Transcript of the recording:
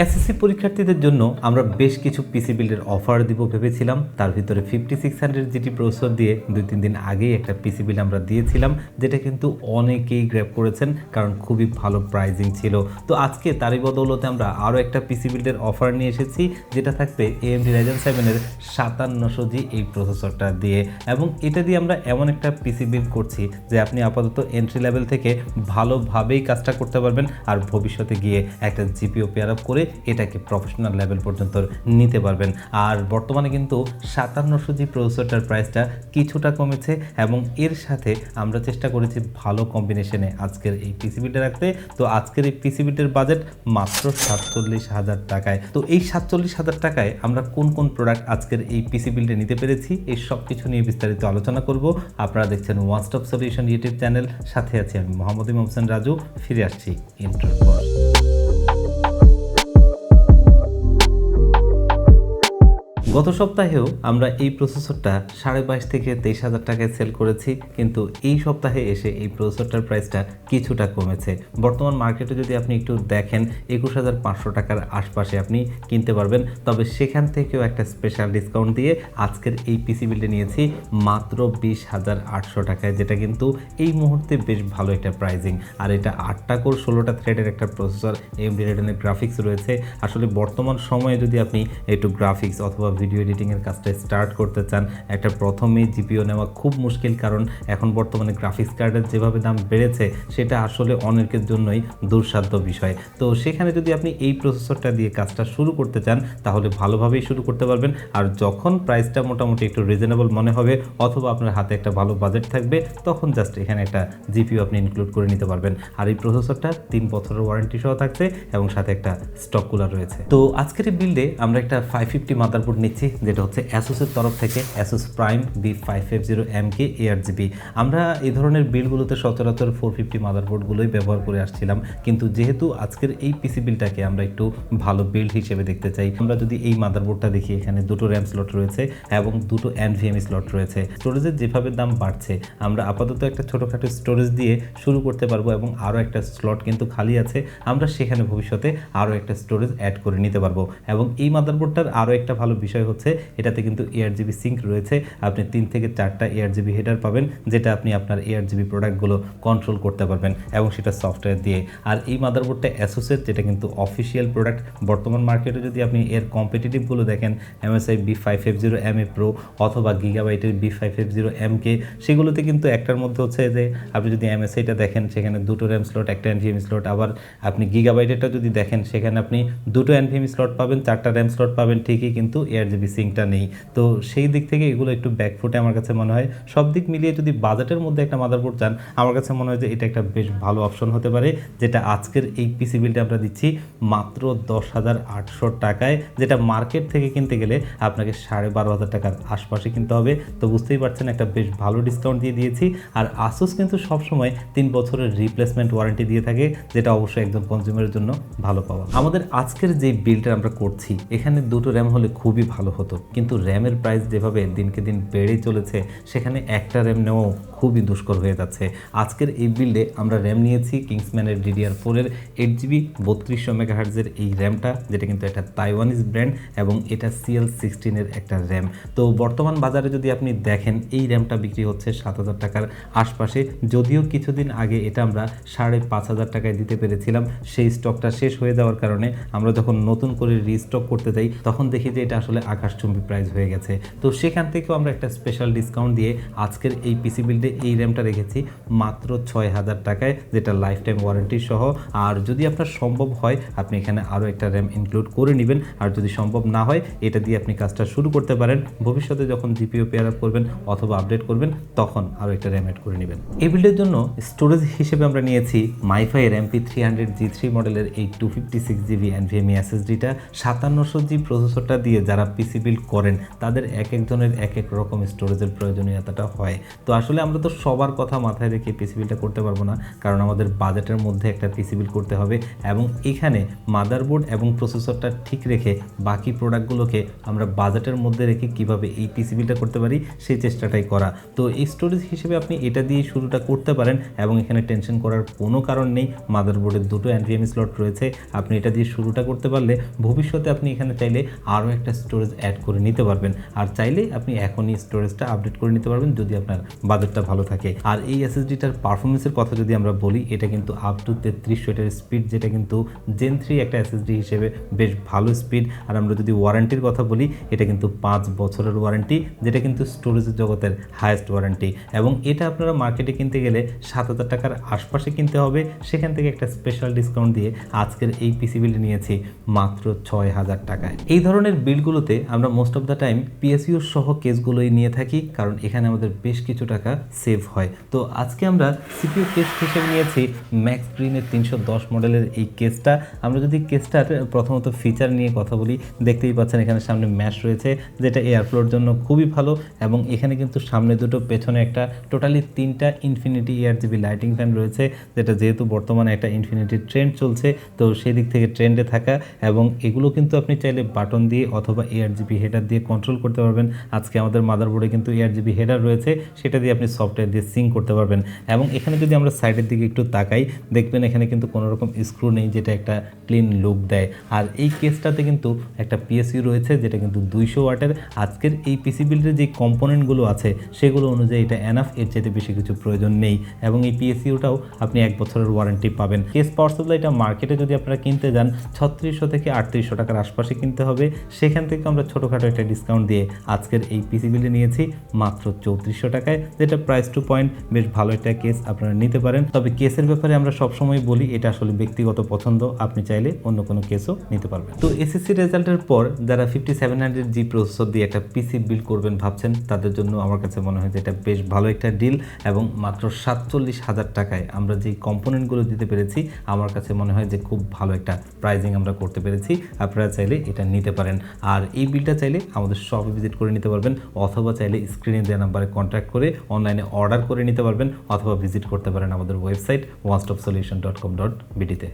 SSC পরীক্ষার্থীদের জন্য আমরা বেশ কিছু পিসি বিল্ডের অফার দিব ভেবেছিলাম। তার ভিতরে 5600 জিটি প্রসেসর দিয়ে 2-3 দিন আগেই একটা পিসি বিল্ড আমরা দিয়েছিলাম, যেটা কিন্তু অনেকেই গ্র্যাব করেছেন কারণ খুবই ভালো প্রাইজিং ছিল। তো আজকে তারই বদৌলতে আমরা আরও একটা পিসি বিল্ডের অফার নিয়ে এসেছি, যেটা থাকবে AMD Ryzen 7 এর 5700G এই প্রসেসরটা দিয়ে। এবং এটা দিয়ে আমরা এমন একটা পিসি বিল্ড করছি যে আপনি আপাতত এন্ট্রি লেভেল থেকে ভালোভাবেই কাজটা করতে পারবেন, আর ভবিষ্যতে গিয়ে একটা জিপিও পেয়ার আপ করে এটাকে প্রফেশনাল লেভেল পর্যন্ত নিতে পারবেন। আর বর্তমানে কিন্তু 5700G প্রসেসরটার প্রাইসটা কিছুটা কমেছে এবং এর সাথে আমরা চেষ্টা করেছি ভালো কম্বিনেশনে আজকের এই পিসি বিল্ডে রাখতে। তো আজকের এই পিসি বিল্ডের বাজেট মাত্র 47,000 টাকায়। তো এই 47,000 টাকায় আমরা কোন কোন প্রোডাক্ট আজকের এই পিসি বিল্ডে নিতে পেরেছি, এই সব কিছু নিয়ে বিস্তারিত আলোচনা করব। আপনারা দেখছেন one stop solution YouTube channel, সাথে আছি আমি মোহাম্মদ ইমাম হোসেন রাজু। ফিরে আসছি ইন্ট্রোর পর। গত সপ্তাহেও আমরা এই প্রসেসরটা 22,500 থেকে 23,000 টাকায় সেল করেছি, কিন্তু এই সপ্তাহে এসে এই প্রসেসরটার প্রাইসটা কিছুটা কমেছে। বর্তমান মার্কেটে যদি আপনি একটু দেখেন 21,500 টাকার আশপাশে আপনি কিনতে পারবেন, তবে সেখান থেকেও একটা স্পেশাল ডিসকাউন্ট দিয়ে আজকের এই পিসি বিল্ডে নিয়েছি মাত্র 20,800 টাকায়, যেটা কিন্তু এই মুহূর্তে বেশ ভালো একটা প্রাইজিং। আর এটা 8টা কোর 16টা থ্রেডের একটা প্রসেসর, AMD Radeon গ্রাফিক্স রয়েছে। আসলে বর্তমান সময়ে যদি আপনি একটু গ্রাফিক্স অথবা ভিডিও এডিটিংয়ের কাজটা স্টার্ট করতে চান, একটা প্রথমেই জিপিও নেওয়া খুব মুশকিল, কারণ এখন বর্তমানে গ্রাফিক্স কার্ডের যেভাবে দাম বেড়েছে সেটা আসলে অনেকের জন্যই দুঃসাধ্য বিষয়। তো সেখানে যদি আপনি এই প্রসেসরটা দিয়ে কাজটা শুরু করতে চান তাহলে ভালোভাবেই শুরু করতে পারবেন। আর যখন প্রাইসটা মোটামুটি একটু রিজনেবল মনে হবে অথবা আপনার হাতে একটা ভালো বাজেট থাকবে, তখন জাস্ট এখানে একটা জিপিও আপনি ইনক্লুড করে নিতে পারবেন। আর এই প্রসেসরটা 3 বছরের ওয়ারেন্টি সহ থাকছে এবং সাথে একটা স্টক কুলার রয়েছে। তো আজকের এই বিল্ডে আমরা একটা 550 মাদারবোর্ড নিচ্ছি, যেটা হচ্ছে অ্যাসুসের তরফ থেকে অ্যাসুস প্রাইম B550MK 8GB। আমরা এই ধরনের বিলগুলোতে সচরাচর 450 মাদারবোর্ডগুলোই ব্যবহার করে আসছিলাম, কিন্তু যেহেতু আজকের এই পিসি বিলটাকে আমরা একটু ভালো বিল্ড হিসেবে দেখতে চাই, আমরা যদি এই মাদারবোর্ডটা দেখি, এখানে দুটো র্যাম স্লট রয়েছে এবং দুটো NVMe স্লট রয়েছে। স্টোরেজের যেভাবে দাম বাড়ছে, আমরা আপাতত একটা ছোটোখাটো স্টোরেজ দিয়ে শুরু করতে পারবো এবং আরও একটা স্লট কিন্তু খালি আছে, আমরা সেখানে ভবিষ্যতে আরও একটা স্টোরেজ অ্যাড করে নিতে পারবো। এবং এই মাদারবোর্ডটার আরও একটা ভালো বিষয় হচ্ছে এটাতে কিন্তু ARGB সিঙ্ক রয়েছে। আপনি 3 থেকে 4টা ARGB হেডার পাবেন, যেটা আপনি আপনার ARGB প্রোডাক্টগুলো কন্ট্রোল করতে পারবেন এবং সেটা সফটওয়্যার দিয়ে। আর এই মাদারবোর্ডটা অ্যাসুসের, যেটা কিন্তু অফিসিয়াল প্রোডাক্ট। বর্তমান মার্কেটে যদি আপনি এর কম্পিটিটিভগুলো দেখেন, MSI B550MA Pro অথবা গিগাবাইটের B550MK, সেগুলোতে কিন্তু একটার মধ্যে হচ্ছে যে আপনি যদি MSIটা দেখেন সেখানে দুটো র্যাম স্লট, একটা NVMe স্লট। আবার আপনি গিগাবাইটেরটা যদি দেখেন সেখানে আপনি দুটো NVMe স্লট পাবেন, 4টা র্যাম স্লট পাবেন ঠিকই, কিন্তু ARGB সিঙ্কটা নেই। তো সেই দিক থেকে এগুলো একটু ব্যাকফুটে আমার কাছে মনে হয়। সব দিক মিলিয়ে যদি বাজেটের মধ্যে একটা মাদারবোর্ড চান, আমার কাছে মনে হয় যে এটা একটা বেশ ভালো অপশন হতে পারে, যেটা আজকের এই পিসি বিলটা আমরা দিচ্ছি মাত্র 10,800 টাকায়, যেটা মার্কেট থেকে কিনতে গেলে আপনাকে 12,500 টাকার আশপাশে কিনতে হবে। তো বুঝতেই পারছেন একটা বেশ ভালো ডিসকাউন্ট দিয়ে দিয়েছি। আর আসুস কিন্তু সবসময় 3 বছরের রিপ্লেসমেন্ট ওয়ারেন্টি দিয়ে থাকে, যেটা অবশ্যই একজন কনজিউমারের জন্য ভালো পাওয়া। আমাদের আজকের যে বিলটা আমরা করছি, এখানে দুটো র্যাম হলে খুবই ভালো হতো, কিন্তু র্যামের প্রাইস যেভাবে দিনকে দিন বেড়েই চলেছে, সেখানে একটা র্যাম নেওয়াও খুবই দুষ্কর হয়ে যাচ্ছে। আজকের এই বিল্ডে আমরা র্যাম নিয়েছি কিংসম্যানের DDR4 এর 8GB 3200 মেগাহার্টজের এই র্যামটা, যেটা কিন্তু একটা তাইওয়ানিজ ব্র্যান্ড এবং এটা CL16 এর একটা র্যাম। তো বর্তমান বাজারে যদি আপনি দেখেন, এই র্যামটা বিক্রি হচ্ছে 7,000 টাকার আশপাশে। যদিও কিছুদিন আগে এটা আমরা 5,500 টাকায় দিতে পেরেছিলাম, সেই স্টকটা শেষ হয়ে যাওয়ার কারণে আমরা যখন নতুন করে রিস্টক করতে যাই তখন দেখি যে এটা আসলে আকাশচুম্বী প্রাইস হয়ে গেছে। তো সেখান থেকেও আমরা একটা স্পেশাল ডিসকাউন্ট দিয়ে আজকের এই পিসি বিল্ডে এই র্যামটা রেখেছি মাত্র 6,000 টাকায়, যেটা লাইফ টাইম ওয়ারেন্টি সহ। আর যদি আপনার সম্ভব হয় আপনি এখানে আরও একটা র্যাম ইনক্লুড করে নেবেন, আর যদি সম্ভব না হয় এটা দিয়ে আপনি কাজটা শুরু করতে পারেন। ভবিষ্যতে যখন জিপিও পেয়ার আপ করবেন অথবা আপডেট করবেন তখন আরও একটা র্যাম অ্যাড করে নেবেন। এই বিল্ডের জন্য স্টোরেজ হিসেবে আমরা নিয়েছি মাইফাই এর MP300G3 মডেলের এই 256GB NVMe SSDটা। 5700G প্রসেসরটা দিয়ে যারা পিসি বিল্ড করেন তাদের এক একজনের এক এক রকম স্টোরেজের প্রয়োজনীয়তাটা হয়। তো আসলে আমরা তো সবার কথা মাথায় রেখে পিসি বিল্ডটা করতে পারবো না, কারণ আমাদের বাজেটের মধ্যে একটা পিসি বিল্ড করতে হবে এবং এখানে মাদারবোর্ড এবং প্রসেসরটা ঠিক রেখে বাকি প্রোডাক্টগুলোকে আমরা বাজেটের মধ্যে রেখে কিভাবে এই পিসি বিল্ডটা করতে পারি সেই চেষ্টাটাই করা। তো এই স্টোরেজ হিসেবে আপনি এটা দিয়ে শুরুটা করতে পারেন এবং এখানে টেনশন করার কোনো কারণ নেই। মাদারবোর্ডের দুটো NVMe স্লট রয়েছে, আপনি এটা দিয়ে শুরুটা করতে পারলে ভবিষ্যতে আপনি এখানে চাইলে আরও একটা স্টোরেজ অ্যাড করে নিতে পারবেন, আর চাইলে আপনি এখনই স্টোরেজটা আপডেট করে নিতে পারবেন যদি আপনার বাজেটটা ভালো থাকে। আর এই SSDটার পারফরমেন্সের কথা যদি আমরা বলি, এটা কিন্তু আপ টু 3300 এর স্পিড, যেটা কিন্তু Gen 3 একটা SSD হিসেবে বেশ ভালো স্পিড। আর আমরা যদি ওয়ারেন্টির কথা বলি, এটা কিন্তু 5 বছরের ওয়ারেন্টি, যেটা কিন্তু স্টোরেজের জগতের হায়েস্ট ওয়ারেন্টি, এবং এটা আপনারা মার্কেটে কিনতে গেলে 7000 টাকার আশপাশে কিনতে হবে। সেখান থেকে একটা স্পেশাল ডিসকাউন্ট দিয়ে আজকের এই পিসি বিল্ড নিয়েছি মাত্র 6000 টাকায়। এই ধরনের বিল্ডগুলোতে আমরা most of the time PSU সহ কেসগুলোই নিয়ে থাকি, কারণ এখানে আমাদের বেশ কিছু টাকা সেভ হয়। তো আজকে আমরা CPU কেস হিসেবে নিয়েছি ম্যাক্স গ্রিনের 310 মডেলের এই কেসটা। আমরা যদি কেসটার প্রথমত ফিচার নিয়ে কথা বলি, দেখতেই পাচ্ছেন এখানে সামনে ম্যাশ রয়েছে, যেটা এয়ারফ্লোর জন্য খুবই ভালো, এবং এখানে কিন্তু সামনে দুটো পেছনে একটা টোটালি 3টা ইনফিনিটি ARGB লাইটিং ফ্যান রয়েছে, যেটা যেহেতু বর্তমানে একটা ইনফিনিটি ট্রেন্ড চলছে, তো সেই দিক থেকে ট্রেন্ডে থাকা, এবং এগুলো কিন্তু আপনি চাইলে বাটন দিয়ে অথবা ARGB হেডার দিয়ে কন্ট্রোল করতে পারবেন। আজকে আমাদের মাদারবোর্ডে কিন্তু ARGB হেডার রয়েছে, সেটা দিয়ে আপনি সফটওয়্যার দিয়ে সিঙ্ক করতে পারবেন। এবং এখানে যদি আমরা সাইডের দিকে একটু তাকাই, দেখবেন এখানে কিন্তু কোনো রকম স্ক্রু নেই, যেটা একটা ক্লিন লুক দেয়। আর এই কেসটাতে কিন্তু একটা PSU রয়েছে, যেটা কিন্তু 200 ওয়াটের। আজকের এই পিসি বিল্ডের যে কম্পোনেন্টগুলো আছে সেগুলো অনুযায়ী এটা এনাফ, এর চাইতে বেশি কিছু প্রয়োজন নেই, এবং এই PSUটাও আপনি 1 বছরের ওয়ারেন্টি পাবেন। কেস পাওয়ার সাপ্লাইটা মার্কেটে যদি আপনারা কিনতে যান 3600 থেকে 3800 টাকার আশপাশে কিনতে হবে, সেখান থেকে আমরা ছোটোখাটো একটা ডিসকাউন্ট দিয়ে আজকের এই পিসি বিল্ডে নিয়েছি মাত্র 3400 টাকায়, যেটা প্রাইস টু পয়েন্ট বেশ ভালো একটা কেস আপনারা নিতে পারেন। তবে কেসের ব্যাপারে আমরা সবসময় বলি এটা আসলে ব্যক্তিগত পছন্দ, আপনি চাইলে অন্য কোনো কেসও নিতে পারবেন। তো SSC রেজাল্টের পর যারা 5700G প্রসেসর দিয়ে একটা পিসি বিল্ড করবেন ভাবছেন, তাদের জন্য আমার কাছে মনে হয় যে এটা বেশ ভালো একটা ডিল, এবং মাত্র 47,000 টাকায় আমরা যে কম্পোনেন্টগুলো দিতে পেরেছি, আমার কাছে মনে হয় যে খুব ভালো একটা প্রাইজিং আমরা করতে পেরেছি। আপনারা চাইলে এটা নিতে পারেন, আর এই বিলটা চাইলে আমাদের শপে ভিজিট করে নিতে পারবেন, অথবা চাইলে স্ক্রিনে দেওয়া নাম্বারে কন্ট্যাক্ট করে অনলাইনে অর্ডার করে নিতে পারবেন, অথবা ভিজিট করতে পারেন আমাদের ওয়েবসাইট onestopsolution.com.bd তে।